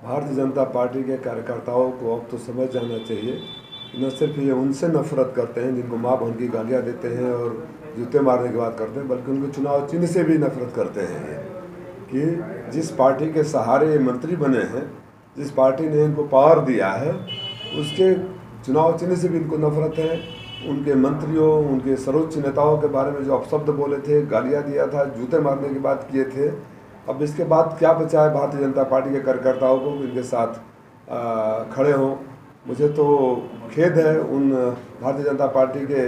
Bharatiya Janata party के कार्यकर्ताओं को अब तो समझ जाना चाहिए कि न सिर्फ ये उनसे नफरत करते हैं जिनको माँ बहन की गालियाँ देते हैं और जूते मारने की बात करते हैं, बल्कि उनके चुनाव चिन्ह से भी नफरत करते हैं ये कि जिस पार्टी के सहारे ये मंत्री बने हैं, जिस पार्टी ने इनको पावर दिया है, उसके चुनाव चिन्ह से भी इनको नफरत है। उनके मंत्रियों, उनके सर्वोच्च नेताओं के बारे में जो अपशब्द बोले थे, गालियाँ दिया था, जूते मारने की बात किए थे, अब इसके बाद क्या बचा है भारतीय जनता पार्टी के कार्यकर्ताओं को इनके साथ खड़े हों। मुझे तो खेद है उन भारतीय जनता पार्टी के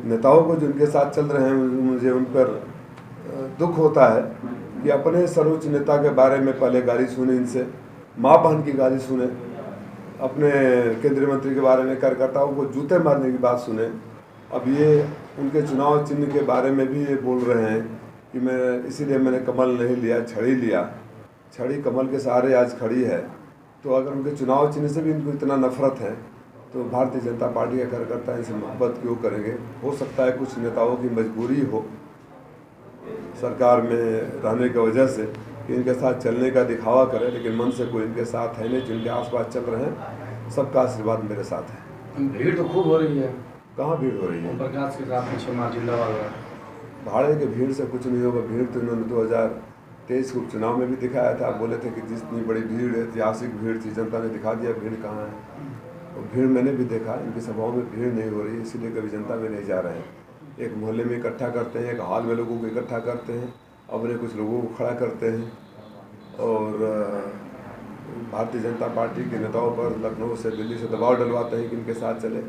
नेताओं को जो उनके साथ चल रहे हैं। मुझे उन पर दुख होता है कि अपने सर्वोच्च नेता के बारे में पहले गाली सुने, इनसे माँ बहन की गाली सुने, अपने केंद्रीय मंत्री के बारे में कार्यकर्ताओं को जूते मारने की बात सुने। अब ये उनके चुनाव चिन्ह के बारे में भी ये बोल रहे हैं कि मैं इसीलिए मैंने कमल नहीं लिया, छड़ी लिया। छड़ी कमल के सहारे आज खड़ी है। तो अगर उनके चुनाव चिन्ह से भी इनको इतना नफरत है तो भारतीय जनता पार्टी के कार्यकर्ता इनसे मोहब्बत क्यों करेंगे। हो सकता है कुछ नेताओं की मजबूरी हो सरकार में रहने की वजह से कि इनके साथ चलने का दिखावा करें, लेकिन मन से कोई इनके साथ है नहीं। जिनके आसपास चल रहे हैं सबका आशीर्वाद मेरे साथ है। भीड़ तो खूब हो रही है। कहाँ भीड़ हो रही है? प्रकाश के साथ पीछे जिंदाबाद। भाड़े के भीड़ से कुछ नहीं होगा। भीड़ तो इन्होंने 2023 उपचुनाव में भी दिखाया था। बोले थे कि जितनी बड़ी भीड़, ऐतिहासिक भीड़ थी, जनता ने दिखा दिया भीड़ कहाँ है। और भीड़ मैंने भी देखा, इनकी सभाओं में भीड़ नहीं हो रही, इसीलिए कभी जनता में नहीं जा रहे हैं। एक मोहल्ले में इकट्ठा करते हैं, एक हॉल में लोगों को इकट्ठा करते हैं, अपने कुछ लोगों को खड़ा करते हैं और भारतीय जनता पार्टी के नेताओं पर लखनऊ से, दिल्ली से दबाव डलवाते हैं कि इनके साथ चले।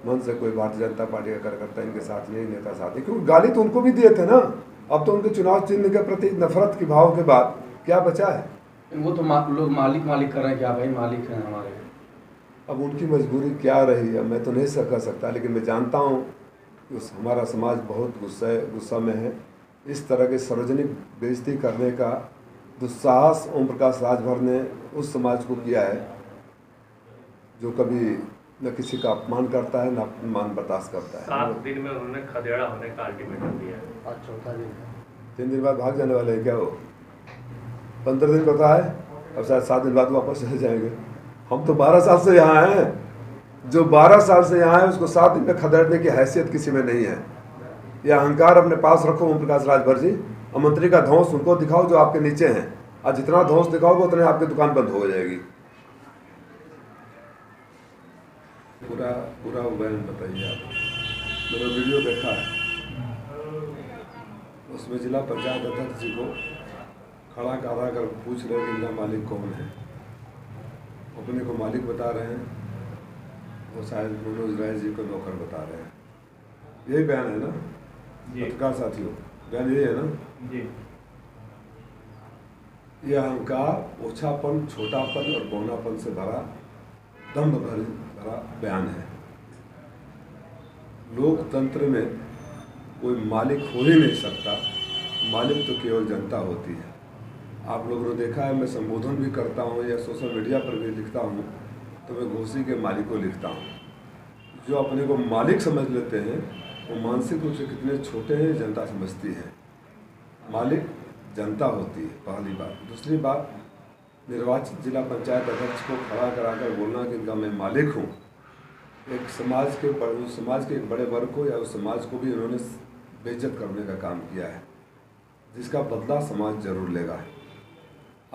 मन से कोई भारतीय जनता पार्टी का कार्यकर्ता इनके साथ नहीं, नेता साथ ही, क्योंकि गाली तो उनको भी दिए थे ना। अब तो उनके चुनाव चिन्ह के प्रति नफरत के भाव के बाद क्या बचा है? वो तो लोग मालिक कर रहे हैं, क्या भाई मालिक हैं हमारे। अब उनकी मजबूरी क्या रही है मैं तो नहीं कह सकता, लेकिन मैं जानता हूँ कि हमारा समाज बहुत गुस्सा में है। इस तरह के सार्वजनिक बेइज्जती करने का दुस्साहस ओम प्रकाश राजभर ने उस समाज को किया है जो कभी न किसी का अपमान करता है, न अपमान बर्दाश्त करता है। 7 दिन में उन्होंने खदेड़ा होने का अल्टीमेटम दिया है। आज चौथा दिन, 3 दिन बाद भाग जाने वाले हैं क्या वो? 15 दिन पता है, अब शायद 7 दिन बाद वापस चले जाएंगे। हम तो 12 साल से यहाँ हैं। जो 12 साल से यहाँ है उसको 7 दिन में खदेड़ने की हैसियत किसी में नहीं है। यह अहंकार अपने पास रखो ओम प्रकाश राजभर जी। और मंत्री का धौंस उनको दिखाओ जो आपके नीचे हैं, और जितना धौंस दिखाओगे उतने आपकी दुकान बंद हो जाएगी। पूरा बयान बताइए आप। मेरा वीडियो देखा है, उसमें जिला पंचायत अध्यक्ष जी को खड़ा करा कर पूछ रहे कि इनका मालिक कौन है। अपने को मालिक बता रहे हैं, वो शायद मनोज राय जी को नौकर बता रहे हैं। यही बयान है ना पत्रकार साथियों? बयान यही है ना जी। यह अहंकार, ओछापन, छोटापन और बौनापन से भरा, दम्भ भरा बयान है। लोकतंत्र में कोई मालिक हो ही नहीं सकता। मालिक तो केवल जनता होती है। आप लोगों ने देखा है, मैं संबोधन भी करता हूँ या सोशल मीडिया पर भी लिखता हूँ तो मैं घोसी के मालिक को लिखता हूँ। जो अपने को मालिक समझ लेते हैं वो मानसिक रूप से कितने छोटे हैं जनता समझती है। मालिक जनता होती है, पहली बात। दूसरी बात, निर्वाचित जिला पंचायत अध्यक्ष को खड़ा कराकर बोलना कि इनका मैं मालिक हूँ, एक समाज के एक बड़े वर्ग को या उस समाज को भी उन्होंने बेइज्जत करने का काम किया है, जिसका बदला समाज जरूर लेगा।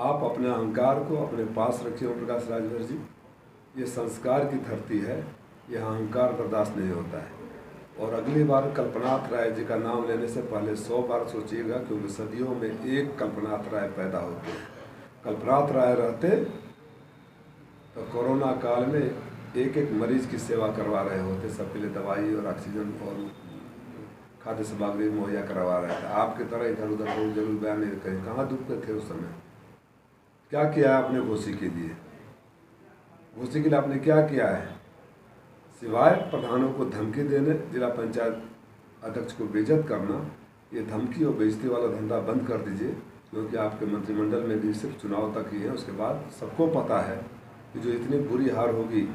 आप अपने अहंकार को अपने पास रखिए ओम प्रकाश राजभर जी। ये संस्कार की धरती है, यह अहंकार बर्दाश्त नहीं होता है। और अगली बार कल्पनाथ राय जी का नाम लेने से पहले 100 बार सोचिएगा, क्योंकि सदियों में एक कल्पनाथ राय पैदा होते हैं। कल्पनाथ राय रहते तो कोरोना काल में एक मरीज की सेवा करवा रहे होते, सबके लिए दवाई और ऑक्सीजन और खाद्य सामग्री मुहैया करवा रहे थे। आपकी तरह इधर उधर लोग जरूर बयान नहीं करें। कहाँ दुखते थे उस समय? क्या किया है आपने घोसी के लिए? घोसी के लिए आपने क्या किया है? सिवाय प्रधानों को धमकी देने, जिला पंचायत अध्यक्ष को बेइज्जत करना, ये धमकी और बेइज्जती वाला धंधा बंद कर दीजिए। क्योंकि आपके मंत्रिमंडल में भी सिर्फ चुनाव तक ही है, उसके बाद सबको पता है कि जो इतनी बुरी हार होगी,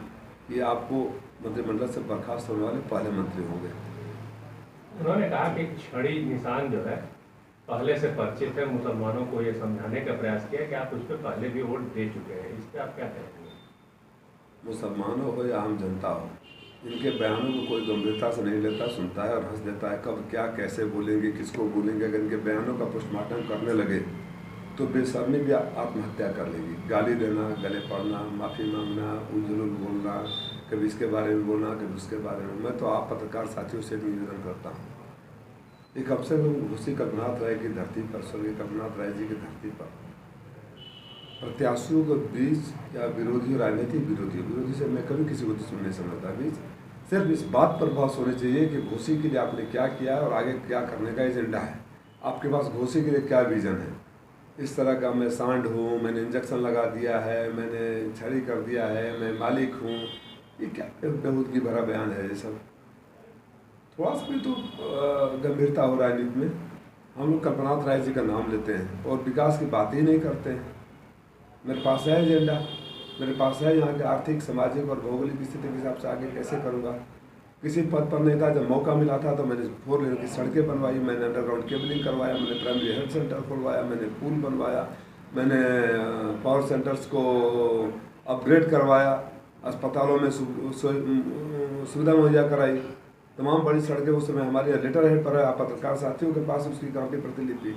ये आपको मंत्रिमंडल से बर्खास्त होने वाले पहले मंत्री होंगे। उन्होंने कहा कि छड़ी निशान जो है पहले से परिचित है, मुसलमानों को ये समझाने का प्रयास किया कि आप उस पर पहले भी वोट दे चुके हैं, इस पर आप क्या कहेंगे? मुसलमानों हो या आम जनता हो, इनके बयानों को कोई गंभीरता से नहीं लेता, सुनता है और हंस देता है। कब क्या कैसे बोलेंगे, किसको बोलेंगे, अगर इनके बयानों का पोस्टमार्टम करने लगे तो बेशर्मी भी आत्महत्या कर लेगी। गाली देना, गले पड़ना, माफ़ी मांगना, उलझुल बोलना, कभी इसके बारे में बोलना, कभी उसके बारे में। मैं तो आप पत्रकार साथियों से निवेदन करता हूँ, एक अवसर घुसी कल्पनाथ राय की धरती पर, स्वर्गीय कल्पनाथ राय जी की धरती पर प्रत्याशियों के बीच या विरोधी, राजनीतिक विरोधी से मैं कभी किसी को दुश्मन नहीं समझता, बीच सिर्फ इस बात पर बहस होनी चाहिए कि घोसी के लिए आपने क्या किया और आगे क्या करने का एजेंडा है। आपके पास घोसी के लिए क्या विजन है? इस तरह का मैं सांड हूँ, मैंने इंजेक्शन लगा दिया है, मैंने छड़ी कर दिया है, मैं मालिक हूँ, ये क्या बेहूदगी भरा बयान है ये सब। थोड़ा सा भी तो गंभीरता हो राजनीति में। हम लोग कल्पनाथ राय जी का नाम लेते हैं और विकास की बात ही नहीं करते हैं। मेरे पास है एजेंडा, मेरे पास है यहाँ के आर्थिक, सामाजिक और भौगोलिक स्थिति के हिसाब से आगे कैसे करूँगा। किसी पद पर नहीं था, जब मौका मिला था तो मैंने 4 लेन की सड़कें बनवाई, मैंने अंडरग्राउंड केबलिंग करवाया, मैंने प्राइमरी हेल्थ सेंटर खुलवाया, मैंने पुल बनवाया, मैंने पावर सेंटर्स को अपग्रेड करवाया, अस्पतालों में सुविधा मुहैया कराई, तमाम बड़ी सड़कें उस समय हमारे लेटर हेड पर है, आप पत्रकार साथियों के पास उसकी काफी प्रतिलिपि।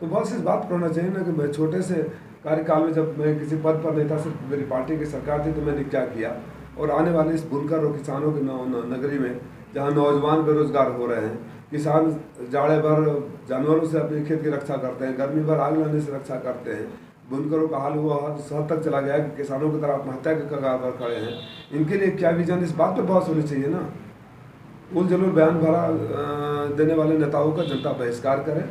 तो बस इस बात पर होना चाहिए ना कि मैं छोटे से कार्यकाल में जब मैं किसी पद पर नहीं था, सिर्फ मेरी पार्टी की सरकार थी, तो मैंने क्या किया। और आने वाले इस बुनकर और किसानों की नगरी में जहाँ नौजवान बेरोजगार हो रहे हैं, किसान जाड़े भर जानवरों से अपने खेत की रक्षा करते हैं, गर्मी भर आग लगने से रक्षा करते हैं, बुनकरों का हाल हुआ हद तक चला गया कि किसानों की तरह आत्महत्या के कगार पर खड़े हैं। इनके लिए क्या विजन, इस बात पर बहस होनी चाहिए ना। उल जलूल बयान भरा देने वाले नेताओं का जनता बहिष्कार करे।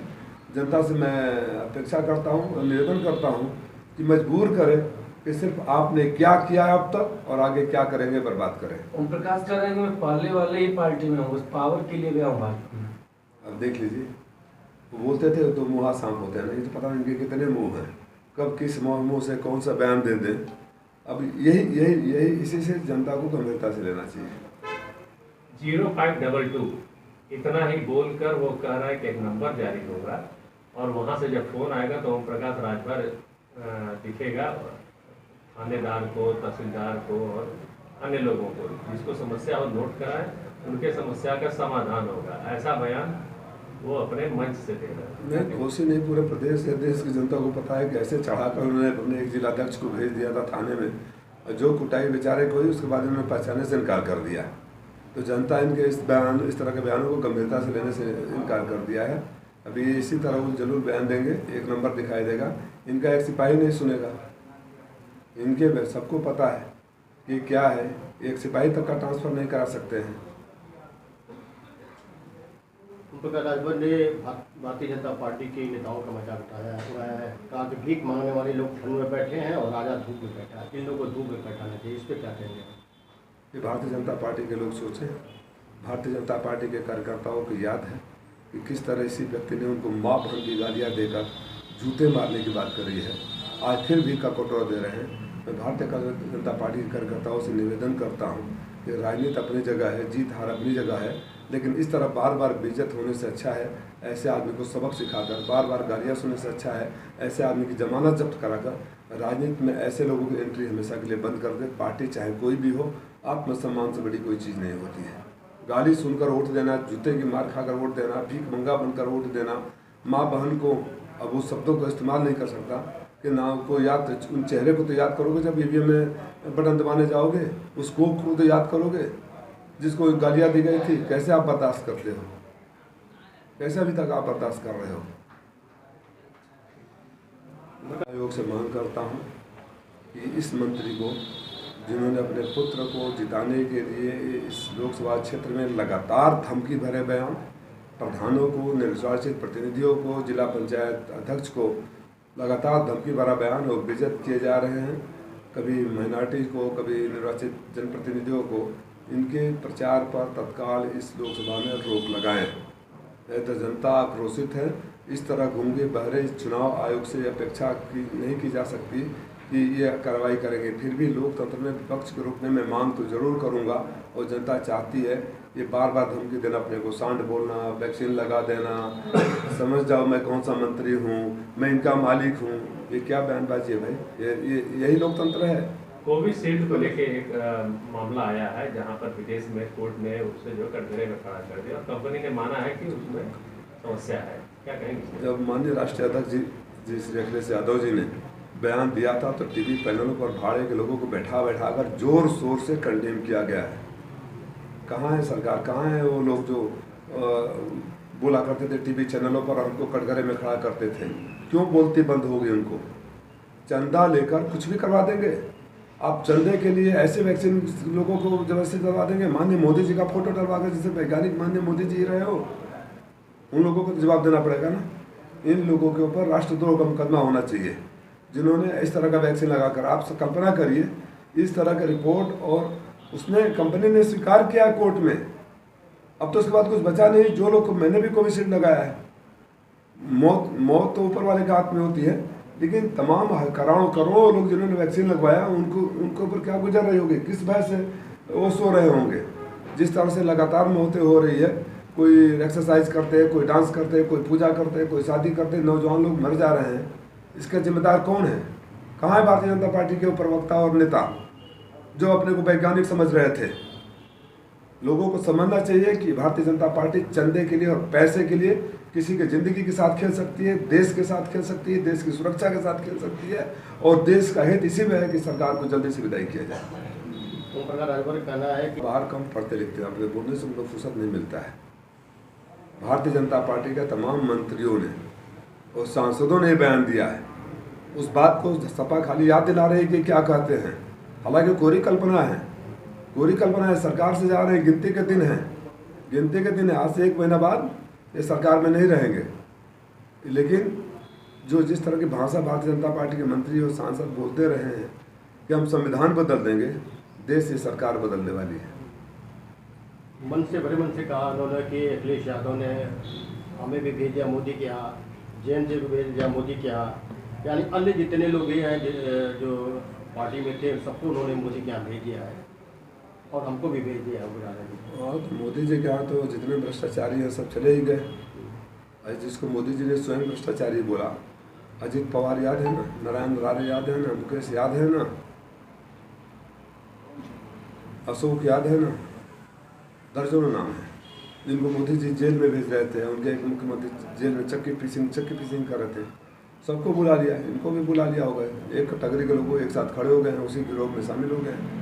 जनता से मैं अपेक्षा करता हूँ, निवेदन करता हूँ कि मजबूर करें कि सिर्फ आपने क्या किया है अब तक और आगे क्या करेंगे, बर्बाद करें। ओम प्रकाश कह रहे हैं कि मैं पहले वाले ही पार्टी में हूँ, उस पावर के लिए गया हूँ भाजपा में। अब देख लीजिए, वो बोलते थे तो मुँह सांप होते हैं ना, ये तो पता नहीं इनके कितने मुँह हैं, कब किस मुँह से कौन सा बयान दे दें। अब यही इसी से जनता को गंभीरता से लेना चाहिए। 0522 इतना ही बोलकर वो कह रहा है कि एक नंबर जारी होगा और वहाँ से जब फोन आएगा तो ओम प्रकाश राजभर दिखेगा थानेदार को, तहसीलदार को और अन्य लोगों को, जिसको समस्या हो नोट कराए, उनके समस्या का समाधान होगा। ऐसा बयान वो अपने मंच से दे रहा है। मैं घोषी नहीं, पूरे प्रदेश से देश की जनता को पता है कि ऐसे चढ़ाकर उन्होंने अपने एक जिलाध्यक्ष को भेज दिया था थाने में, और जो कुटाई बेचारे को हुई उसके बाद उन्होंने पहचाने से इनकार कर दिया। तो जनता इनके इस तरह के बयानों को गंभीरता से लेने से इनकार कर दिया है। अभी इसी तरह वो जरूर बयान देंगे, एक नंबर दिखाई देगा, इनका एक सिपाही नहीं सुनेगा। इनके सबको पता है कि क्या है, एक सिपाही तक का ट्रांसफ़र नहीं करा सकते हैं। राजभर ने भारतीय जनता पार्टी के नेताओं का मजाक उड़ाया है, कहा कि भीख मांगने वाले लोग ठंड में बैठे हैं और राजा धूप में बैठा है, इन लोगों को धूप में बैठाना चाहिए। इस पर क्या कहेंगे? ये भारतीय जनता पार्टी के लोग सोचें। भारतीय जनता पार्टी के कार्यकर्ताओं को याद है कि किस तरह इसी व्यक्ति ने उनको माँ बहन की गालियाँ देकर जूते मारने की बात करी है, आज फिर भी का कटोरा दे रहे हैं। मैं भारतीय जनता पार्टी के कार्यकर्ताओं से निवेदन करता हूँ कि राजनीति अपनी जगह है, जीत हार अपनी जगह है, लेकिन इस तरह बार बार बेइज्जत होने से अच्छा है ऐसे आदमी को सबक सिखाकर, बार बार गालियाँ सुनने से अच्छा है ऐसे आदमी की जमानत जब्त कराकर राजनीति में ऐसे लोगों की एंट्री हमेशा के लिए बंद कर दे। पार्टी चाहे कोई भी हो, आत्मसम्मान से बड़ी कोई चीज़ नहीं होती है। गाली सुनकर वोट देना, जूते की मार खाकर वोट देना, भीख मंगा बनकर वोट देना, माँ बहन को, अब उस शब्दों को इस्तेमाल नहीं कर सकता कि नाम को याद, उन चेहरे को तो याद करोगे जब ईवीएम में बटन दबाने जाओगे, उस कोख को तो याद करोगे जिसको गालियाँ दी गई थी। कैसे आप बर्दाश्त करते हो, कैसे अभी तक आप बर्दाश्त कर रहे हो? आयोग से मांग करता हूँ कि इस मंत्री को, जिन्होंने अपने पुत्र को जिताने के लिए इस लोकसभा क्षेत्र में लगातार धमकी भरे बयान, प्रधानों को, निर्वाचित प्रतिनिधियों को, जिला पंचायत अध्यक्ष को लगातार धमकी भरा बयान और बेइज्जत किए जा रहे हैं, कभी माइनॉरिटी को, कभी निर्वाचित जनप्रतिनिधियों को, इनके प्रचार पर तत्काल इस लोकसभा में रोक लगाएं। तो जनता आक्रोशित है। इस तरह गूंगे बहरे चुनाव आयोग से अपेक्षा नहीं की जा सकती कि ये कार्रवाई करेंगे। फिर भी लोकतंत्र में विपक्ष को रोकने में मांग तो जरूर करूंगा और जनता चाहती है ये बार बार धमकी देना, अपने को सांड बोलना, वैक्सीन लगा देना, समझ जाओ मैं कौन सा मंत्री हूँ, मैं इनका मालिक हूँ, ये क्या बयानबाजी है भाई? ये यही लोकतंत्र है? कोविशील्ड को लेके एक मामला आया है जहां पर विदेश में कोर्ट ने उससे जो कटघरे में खड़ा कर दिया और कंपनी ने माना है कि उसमें समस्या है। क्या कहेंगे? जब माननीय राष्ट्रीय अध्यक्ष जी श्री अखिलेश यादव जी ने बयान दिया था तो टीवी पैनलों पर भाड़े के लोगों को बैठा कर जोर शोर से कंडेम किया गया है। कहाँ है सरकार, कहाँ है वो लोग जो बोला करते थे टीवी चैनलों पर, हमको कटघरे में खड़ा करते थे? क्यों बोलती बंद हो गई उनको? चंदा लेकर कुछ भी करवा देंगे। आप चंदे के लिए ऐसे वैक्सीन लोगों को जबरदस्ती करवा देंगे। माननीय मोदी जी का फोटो डलवा कर, जैसे वैज्ञानिक माननीय मोदी जी रहे हो, उन लोगों को जवाब देना पड़ेगा ना। इन लोगों के ऊपर राष्ट्रद्रोह का मुकदमा होना चाहिए जिन्होंने इस तरह का वैक्सीन लगाकर। आप कल्पना करिए इस तरह का रिपोर्ट, और उसने कंपनी ने स्वीकार किया कोर्ट में। अब तो उसके बाद कुछ बचा नहीं। जो लोग, मैंने भी कोविशील्ड लगाया है, मौत तो ऊपर वाले के हाथ में होती है, लेकिन तमाम करोड़ों लोग जिन्होंने वैक्सीन लगवाया उनको ऊपर क्या गुजर रही होगी, किस भय से वो सो रहे होंगे। जिस तरह से लगातार मौतें हो रही है, कोई एक्सरसाइज करते हैं, कोई डांस करते हैं, कोई पूजा करते हैं, कोई शादी करते हैं, नौजवान लोग मर जा रहे हैं। इसका जिम्मेदार कौन है? कहाँ है भारतीय जनता पार्टी के प्रवक्ता और नेता जो अपने को वैज्ञानिक समझ रहे थे? लोगों को समझना चाहिए कि भारतीय जनता पार्टी चंदे के लिए और पैसे के लिए किसी की ज़िंदगी के साथ खेल सकती है, देश के साथ खेल सकती है, देश की सुरक्षा के साथ खेल सकती है, और देश का हित इसी में है कि सरकार को जल्दी से विदाई किया जाए। ओम प्रकाश राजभर का कहना है कि बाहर कम पढ़ते लिखते हैं, अपने बोलने से उनको फुर्सत नहीं मिलता है। भारतीय जनता पार्टी के तमाम मंत्रियों ने और सांसदों ने बयान दिया है। उस बात को सपा खाली याद दिला रही है कि क्या कहते हैं, हालांकि कोरी कल्पना है, कोरी कल्पना है। सरकार से जा रहे हैं, गिनती के दिन हैं, गिनती के दिन है। आज से 1 महीना बाद ये सरकार में नहीं रहेंगे, लेकिन जो जिस तरह की भाषा भारतीय जनता पार्टी के मंत्री और सांसद बोलते रहे हैं कि हम संविधान बदल देंगे, देश की सरकार बदलने वाली है। मन से भरे मन से कहा उन्होंने कि अखिलेश यादव ने हमें भी भेज दिया मोदी के यहाँ, जैन से भी भेज दिया मोदी के यहाँ, यानी अन्य जितने लोग भी हैं जो पार्टी में थे सबको उन्होंने मोदी के यहाँ भेज दिया है और हमको भी भेज दिया है। और मोदी जी के यहाँ तो जितने भ्रष्टाचारी हैं सब चले ही गए। जिसको मोदी जी ने स्वयं भ्रष्टाचारी बोला, अजीत पवार याद है ना, नारायण राणे याद है ना, मुकेश याद है ना, अशोक याद है ना, दर्जनों नाम है जिनको मोदी जी जेल में भेज रहे थे। उनके एक मुख्यमंत्री जेल में चक्की पीसिंग कर रहे थे। सबको बुला लिया, इनको भी बुला लिया होगा। एक कैटेगरी के लोग एक साथ खड़े हो गए हैं, उसी गिरोह में शामिल हो गए हैं।